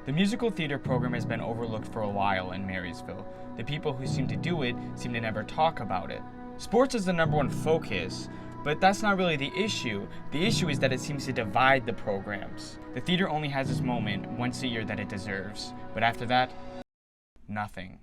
The musical theater program has been overlooked for a while in Marysville. The people who seem to do it seem to never talk about it. Sports is the #1 focus, but that's not really the issue. The issue is that it seems to divide the programs. The theater only has its moment once a year that it deserves, but after that, nothing.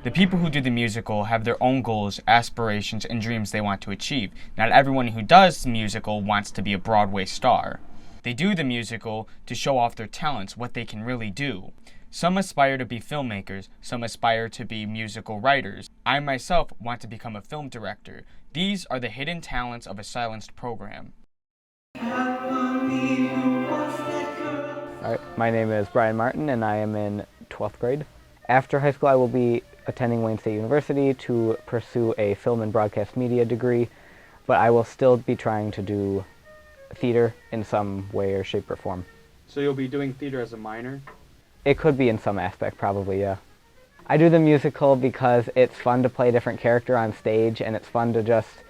The people who do the musical have their own goals, aspirations, and dreams they want to achieve. Not everyone who does the musical wants to be a Broadway star. They do the musical to show off their talents, what they can really do. Some aspire to be filmmakers, some aspire to be musical writers. I myself want to become a film director. These are the hidden talents of a silenced program. Alright, my name is Brian Martin and I am in 12th grade. After high school I will be attending Wayne State University to pursue a film and broadcast media degree, but I will still be trying to do theater in some way or shape or form. So you'll be doing theater as a minor? It could be in some aspect, probably, yeah. I do the musical because it's fun to play a different character on stage, and it's fun to just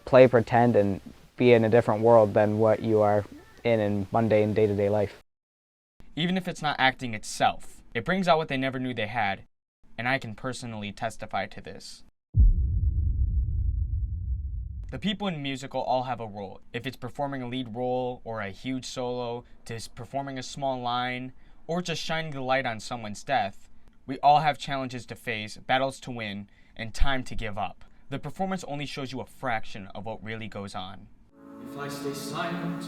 play pretend and be in a different world than what you are in mundane day-to-day life. Even if it's not acting itself, it brings out what they never knew they had, and I can personally testify to this. The people in musical all have a role. If it's performing a lead role, or a huge solo, to performing a small line, or just shining the light on someone's death, we all have challenges to face, battles to win, and time to give up. The performance only shows you a fraction of what really goes on. If I stay silent,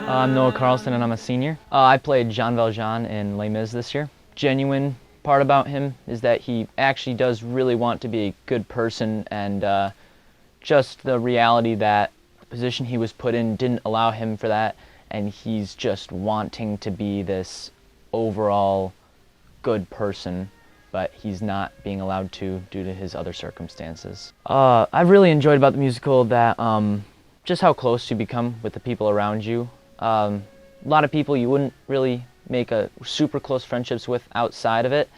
I'm Noah Carlson and I'm a senior. I played Jean Valjean in Les Mis this year. Genuine part about him is that he actually does really want to be a good person, and just the reality that the position he was put in didn't allow him for that, and he's just wanting to be this overall good person, but he's not being allowed to due to his other circumstances. I've really enjoyed about the musical that just how close you become with the people around you. A lot of people you wouldn't really make a super close friendships with outside of it,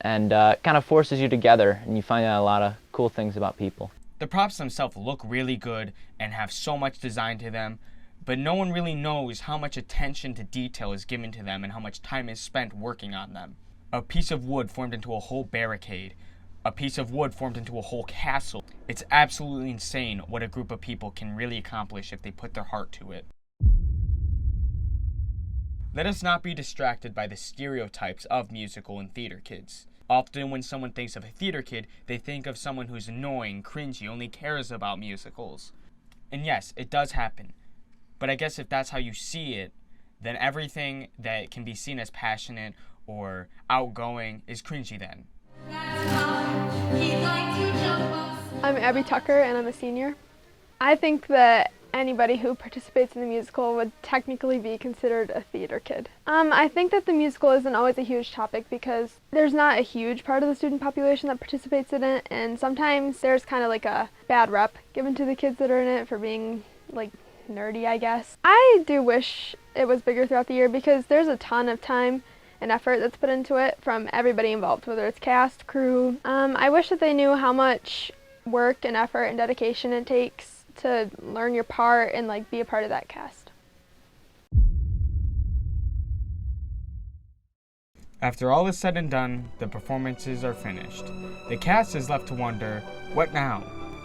and kind of forces you together, and you find out a lot of cool things about people. The props themselves look really good and have so much design to them, but no one really knows how much attention to detail is given to them and how much time is spent working on them. A piece of wood formed into a whole barricade. A piece of wood formed into a whole castle. It's absolutely insane what a group of people can really accomplish if they put their heart to it. Let us not be distracted by the stereotypes of musical and theater kids. Often when someone thinks of a theater kid, they think of someone who's annoying, cringy, only cares about musicals. And yes, it does happen. But I guess if that's how you see it, then everything that can be seen as passionate or outgoing is cringy then. I'm Abby Tucker and I'm a senior. I think that anybody who participates in the musical would technically be considered a theater kid. I think that the musical isn't always a huge topic because there's not a huge part of the student population that participates in it, and sometimes there's kind of like a bad rep given to the kids that are in it for being like nerdy, I guess. I do wish it was bigger throughout the year because there's a ton of time and effort that's put into it from everybody involved, whether it's cast, crew. I wish that they knew how much work and effort and dedication it takes to learn your part and like be a part of that cast. After all is said and done, the performances are finished. The cast is left to wonder, what now?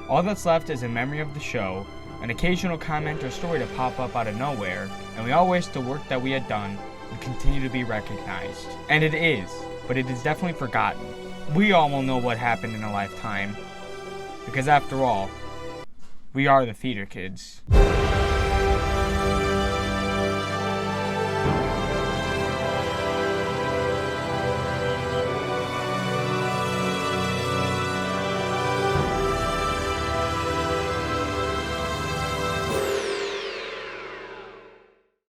All that's left is a memory of the show, an occasional comment or story to pop up out of nowhere, and we all wish the work that we had done would continue to be recognized. And it is, but it is definitely forgotten. We all will know what happened in a lifetime, because after all, we are the theater kids.